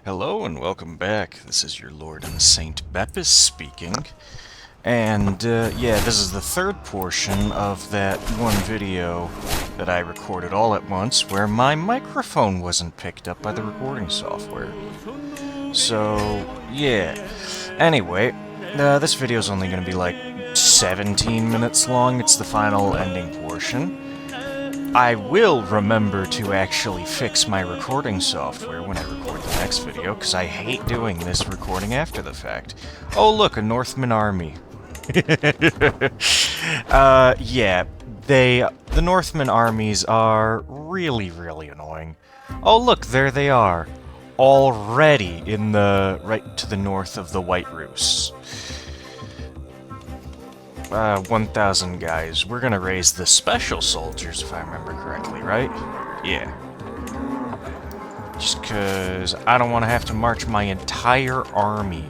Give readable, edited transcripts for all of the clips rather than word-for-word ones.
Hello and welcome back. This is your Lord and Saint Beppis speaking. And, yeah, this is the third portion of that one video that I recorded all at once where my microphone wasn't picked up by the recording software. So, yeah. Anyway, this video is only going to be like 17 minutes long. It's the final ending portion. I will remember to actually fix my recording software when I record the next video, because I hate doing this recording after the fact. Oh look, a Northman army. Yeah, the Northman armies are really, really annoying. Oh look, there they are. Already in the, right to the north of the White Roosts. 1,000 guys. We're gonna raise the special soldiers, if I remember correctly, right? Yeah. Just because I don't want to have to march my entire army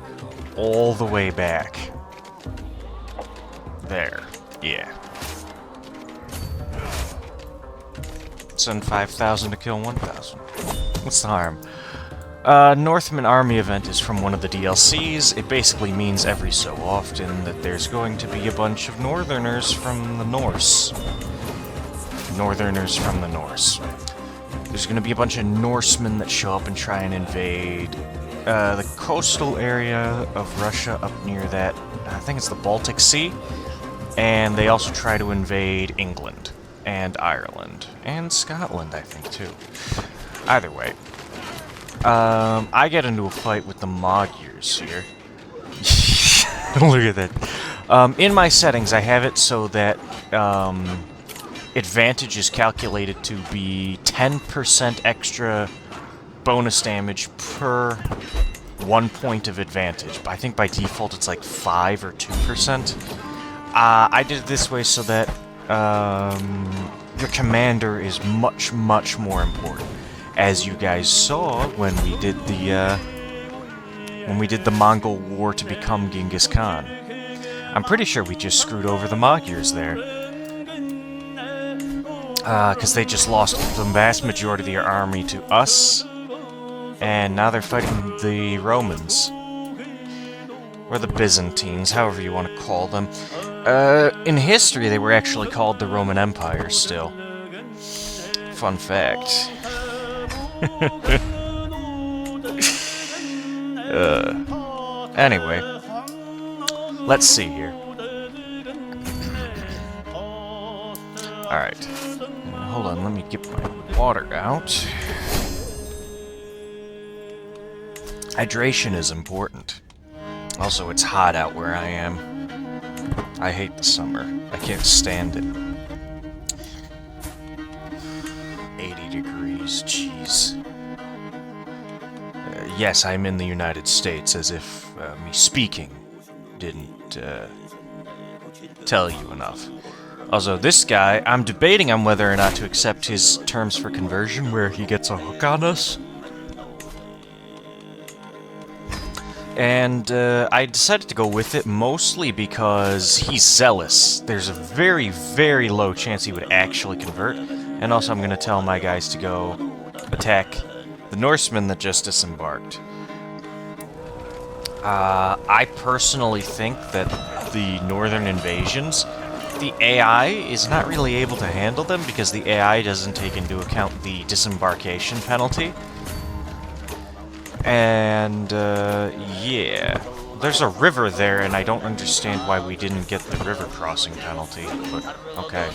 all the way back. There. Yeah. Send 5,000 to kill 1,000. What's the harm? Northman Army event is from one of the DLCs. It basically means every so often that there's going to be a bunch of Northerners from the Norse. Northerners from the Norse. There's going to be a bunch of Norsemen that show up and try and invade the coastal area of Russia up near that, I think it's the Baltic Sea. And they also try to invade England and Ireland and Scotland, I think, too. Either way. I get into a fight with the Magyars here. Look at that. In my settings, I have it so that advantage is calculated to be 10% extra bonus damage per 1 point of advantage. I think by default it's like 5 or 2%. I did it this way so that your commander is much, much more important. As you guys saw when we did the Mongol War to become Genghis Khan. I'm pretty sure we just screwed over the Magyars there. Because they just lost the vast majority of their army to us, and now they're fighting the Romans. Or the Byzantines, however you want to call them. In history, they were actually called the Roman Empire still. Fun fact. Anyway, let's see here. Alright. Hold on, let me get my water out. Hydration is important. Also, it's hot out where I am. I hate the summer. I can't stand it. 80 degrees, jeez. Yes, I'm in the United States, as if me speaking didn't tell you enough. Also, this guy, I'm debating on whether or not to accept his terms for conversion, where he gets a hook on us. And I decided to go with it mostly because he's zealous. There's a very, very low chance he would actually convert. And also I'm going to tell my guys to go attack the Norsemen that just disembarked. I personally think that the northern invasions, the AI is not really able to handle them because the AI doesn't take into account the disembarkation penalty. And, yeah. There's a river there, and I don't understand why we didn't get the river crossing penalty, but okay.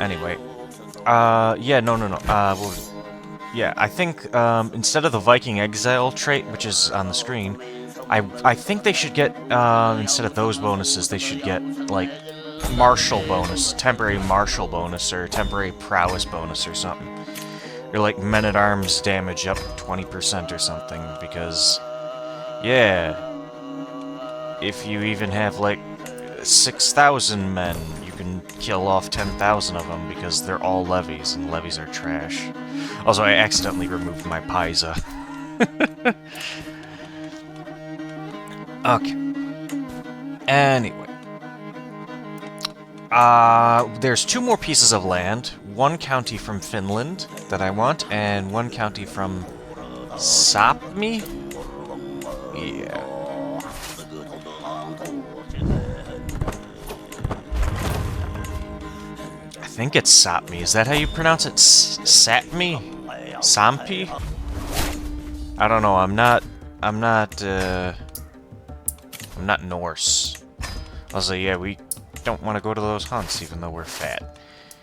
Anyway. Yeah, no. Well, yeah, I think, instead of the Viking Exile trait, which is on the screen, I think they should get, instead of those bonuses, they should get, like, martial bonus, temporary martial bonus, or temporary prowess bonus or something. Or, like, men-at-arms damage up 20% or something, because, yeah, if you even have, like, 6,000 men, you can kill off 10,000 of them because they're all levies, and levies are trash. Also, I accidentally removed my Pisa. Okay. Anyway. There's 2 more pieces of land. One county from Finland that I want, and one county from Sop me? Yeah. I think it's Sapmi. Is that how you pronounce it? Sapmi? Sampi? I don't know. I'm not Norse. Also, yeah, we don't want to go to those hunts, even though we're fat.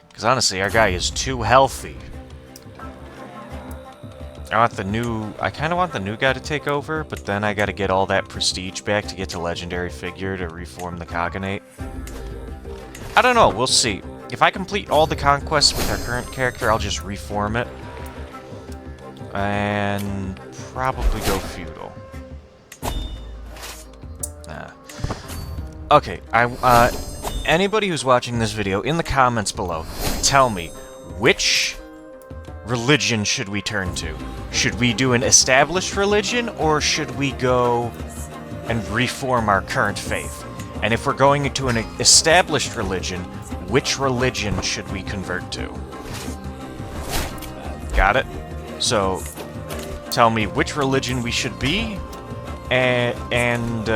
Because honestly, our guy is too healthy. I kind of want the new guy to take over, but then I gotta get all that prestige back to get to legendary figure to reform the Cognate. I don't know, we'll see. If I complete all the conquests with our current character, I'll just reform it. And probably go feudal. Okay, anybody who's watching this video, in the comments below, tell me, which religion should we turn to? Should we do an established religion, or should we go and reform our current faith? And if we're going into an established religion, which religion should we convert to? Got it? So, tell me which religion we should be, and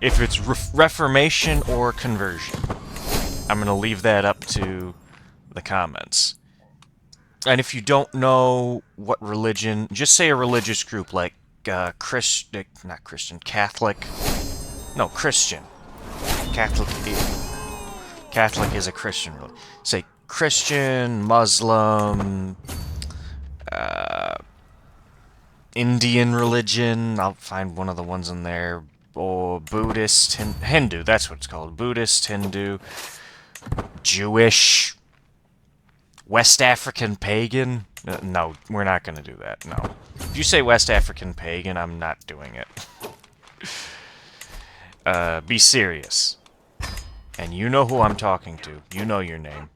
if it's Reformation or conversion. I'm gonna leave that up to the comments. And if you don't know what religion, just say a religious group like Catholic. No, Christian. Catholic is a Christian religion. Say Christian, Muslim, Indian religion. I'll find one of the ones in there. Or Buddhist, Hindu. That's what it's called. Buddhist, Hindu, Jewish. West African pagan? No, we're not going to do that, no. If you say West African pagan, I'm not doing it. Be serious. And you know who I'm talking to. You know your name.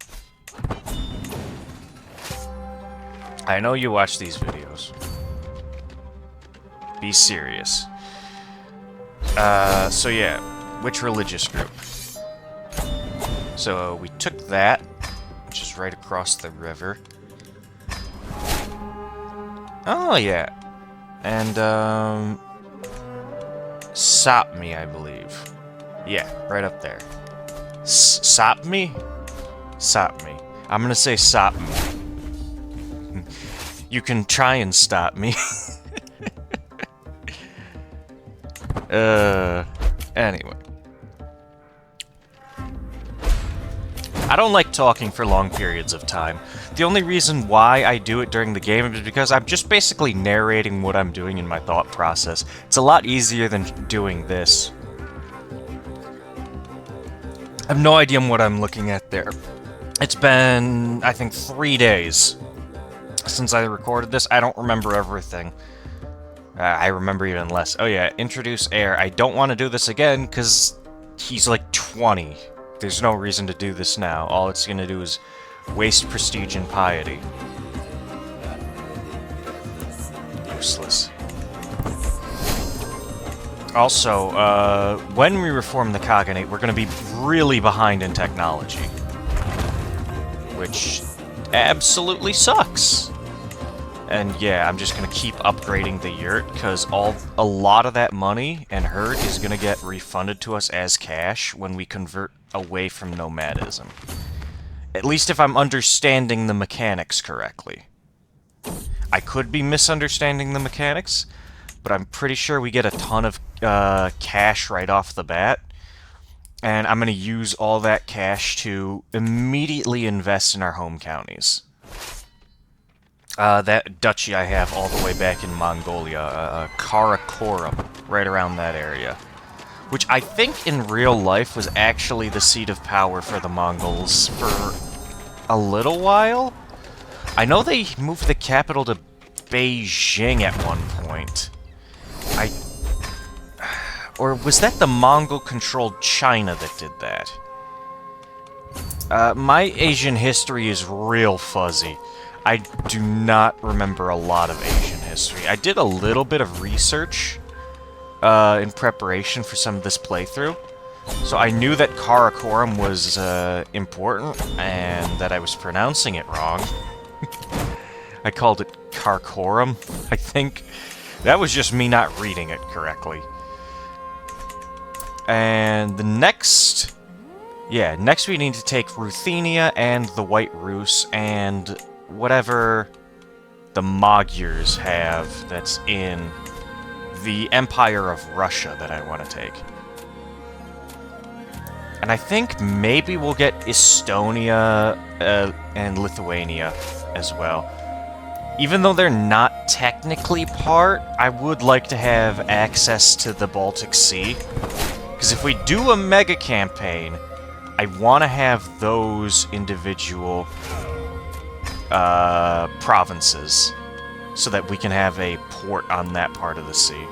I know you watch these videos. Be serious. So yeah, which religious group? So we took that, which is right across the river. Oh, yeah. And, Sapmi, I believe. Yeah, right up there. Sapmi? Sapmi. I'm gonna say Sapmi. You can try and stop me. Anyway. I don't like talking for long periods of time. The only reason why I do it during the game is because I'm just basically narrating what I'm doing in my thought process. It's a lot easier than doing this. I have no idea what I'm looking at there. It's been, I think, 3 days since I recorded this. I don't remember everything. I remember even less. Oh yeah, introduce heir. I don't want to do this again because he's like 20. There's no reason to do this now. All it's going to do is waste prestige and piety. Useless. Also, when we reform the Cognate, we're going to be really behind in technology. Which absolutely sucks. And yeah, I'm just going to keep upgrading the yurt, because a lot of that money and herd is going to get refunded to us as cash when we convert away from nomadism. At least if I'm understanding the mechanics correctly. I could be misunderstanding the mechanics, but I'm pretty sure we get a ton of cash right off the bat. And I'm going to use all that cash to immediately invest in our home counties. That duchy I have all the way back in Mongolia, Karakorum, right around that area. Which I think in real life was actually the seat of power for the Mongols for a little while. I know they moved the capital to Beijing at one point. Or was that the Mongol-controlled China that did that? My Asian history is real fuzzy. I do not remember a lot of Asian history. I did a little bit of research in preparation for some of this playthrough. So I knew that Karakorum was important, and that I was pronouncing it wrong. I called it Karakorum, I think. That was just me not reading it correctly. And the next... Yeah, next we need to take Ruthenia and the White Rus and whatever the Magyars have that's in the Empire of Russia that I want to take. And I think maybe we'll get Estonia and Lithuania as well. Even though they're not technically part, I would like to have access to the Baltic Sea. Because if we do a mega campaign, I want to have those individual provinces so that we can have a port on that part of the sea.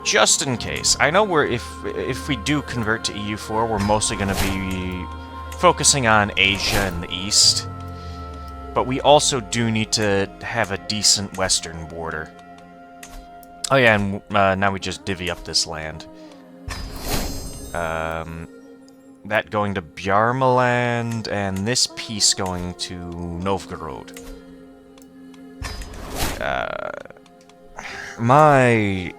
Just in case. I know if we do convert to EU4, we're mostly going to be focusing on Asia and the East. But we also do need to have a decent western border. Oh yeah, and now we just divvy up this land. That going to Bjarmaland, and this piece going to Novgorod. My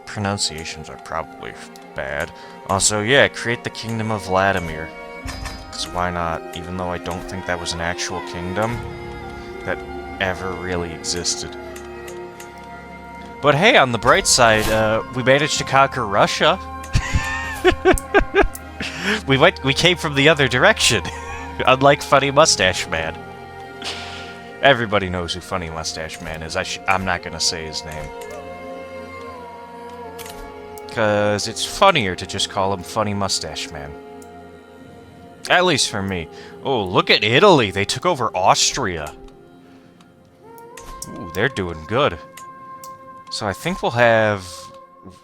pronunciations are probably bad. Also, yeah, create the Kingdom of Vladimir. Because why not? Even though I don't think that was an actual kingdom that ever really existed. But hey, on the bright side, we managed to conquer Russia. We came from the other direction, unlike Funny Mustache Man. Everybody knows who Funny Mustache Man is. I'm not gonna say his name. Because it's funnier to just call him Funny Mustache Man. At least for me. Oh, look at Italy! They took over Austria! Ooh, they're doing good. So I think we'll have...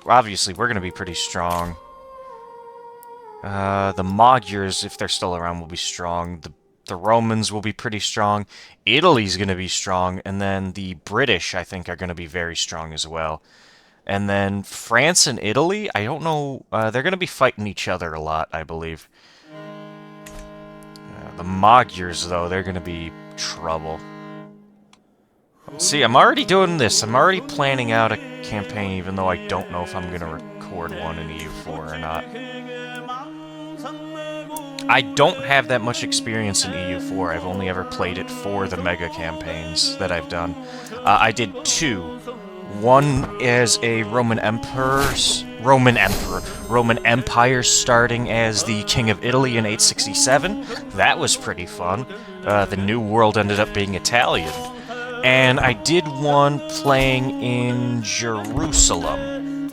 Obviously, we're gonna be pretty strong. The Magyars, if they're still around, will be strong. The Romans will be pretty strong. Italy's gonna be strong. And then the British, I think, are gonna be very strong as well. And then France and Italy, I don't know, they're gonna be fighting each other a lot, I believe. The Magyars, though, they're gonna be trouble. See, I'm already doing this. I'm already planning out a campaign, even though I don't know if I'm gonna record one in EU4 or not. I don't have that much experience in EU4. I've only ever played it for the mega campaigns that I've done. I did 2. One as a Roman Empire starting as the King of Italy in 867. That was pretty fun. The New World ended up being Italian. And I did one playing in Jerusalem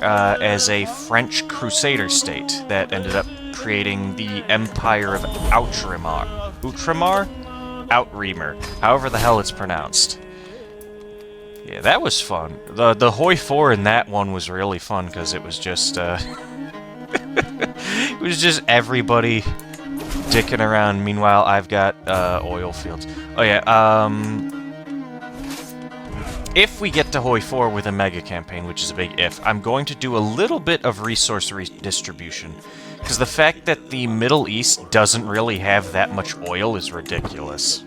as a French Crusader state that ended up creating the Empire of Outremer. Outremer. However the hell it's pronounced. Yeah, that was fun. The Hoi 4 in that one was really fun because it was just it was just everybody dicking around. Meanwhile, I've got oil fields. Oh yeah, if we get to Hoi 4 with a mega campaign, which is a big if, I'm going to do a little bit of resource redistribution. Because the fact that the Middle East doesn't really have that much oil is ridiculous.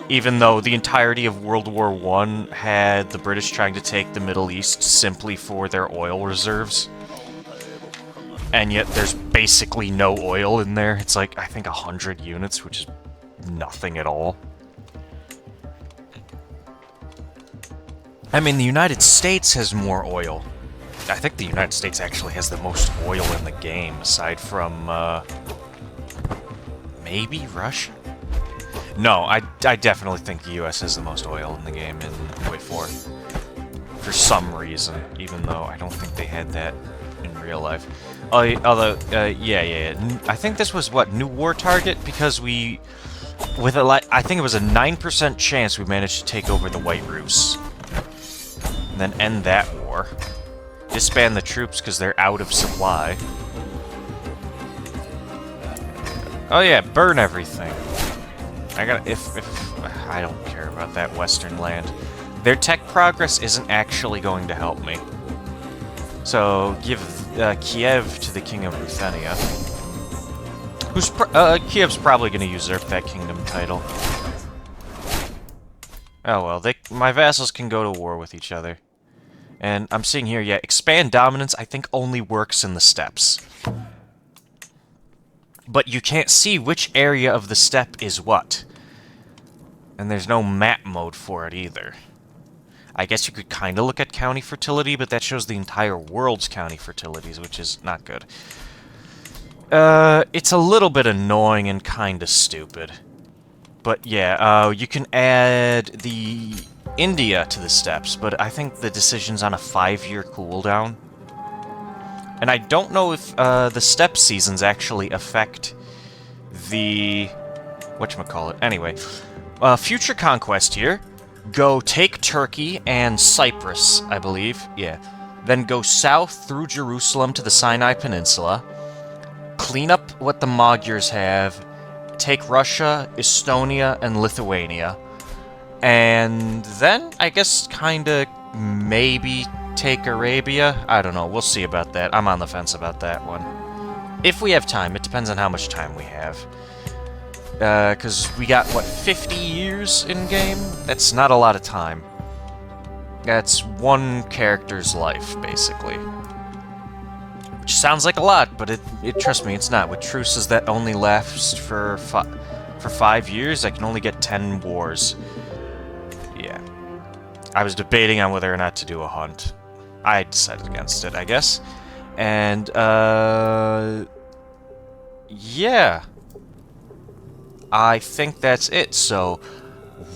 Even though the entirety of World War I had the British trying to take the Middle East simply for their oil reserves. And yet there's basically no oil in there. It's like, I think 100 units, which is nothing at all. I mean, the United States has more oil. I think the United States actually has the most oil in the game, aside from, maybe Russia? No, I definitely think the US has the most oil in the game in Hoi 4. For some reason, even though I don't think they had that in real life. Although, yeah. I think this was, what, new war target? Because we, with I think it was a 9% chance we managed to take over the White Rus. And then end that war. Disband the troops because they're out of supply. Oh yeah, burn everything. I gotta, if I don't care about that western land. Their tech progress isn't actually going to help me. So, give Kiev to the King of Ruthenia. Kiev's probably going to usurp that kingdom title. Oh well, my vassals can go to war with each other. And I'm seeing here, yeah, expand dominance I think only works in the steppes. But you can't see which area of the steppe is what. And there's no map mode for it either. I guess you could kind of look at county fertility, but that shows the entire world's county fertilities, which is not good. It's a little bit annoying and kind of stupid. But yeah, you can add the India to the steppes, but I think the decision's on a 5-year cooldown. And I don't know if the steppe seasons actually affect the... whatchamacallit. Anyway, future conquest here. Go take Turkey and Cyprus, I believe. Yeah. Then go south through Jerusalem to the Sinai Peninsula. Clean up what the Magyars have. Take Russia, Estonia, and Lithuania. And then, I guess, kinda maybe take Arabia? I don't know, we'll see about that. I'm on the fence about that one. If we have time, it depends on how much time we have. Because we got, what, 50 years in-game? That's not a lot of time. That's one character's life, basically. Which sounds like a lot, but trust me, it's not. With truces that only last for 5 years, I can only get 10 wars. Yeah. I was debating on whether or not to do a hunt. I decided against it, I guess. And, yeah. I think that's it, so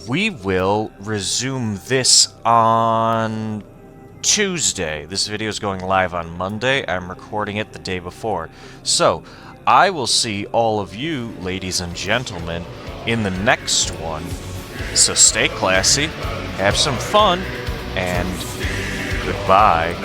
we will resume this on Tuesday. This video is going live on Monday. I'm recording it the day before. So, I will see all of you, ladies and gentlemen, in the next one. So stay classy, have some fun, and goodbye.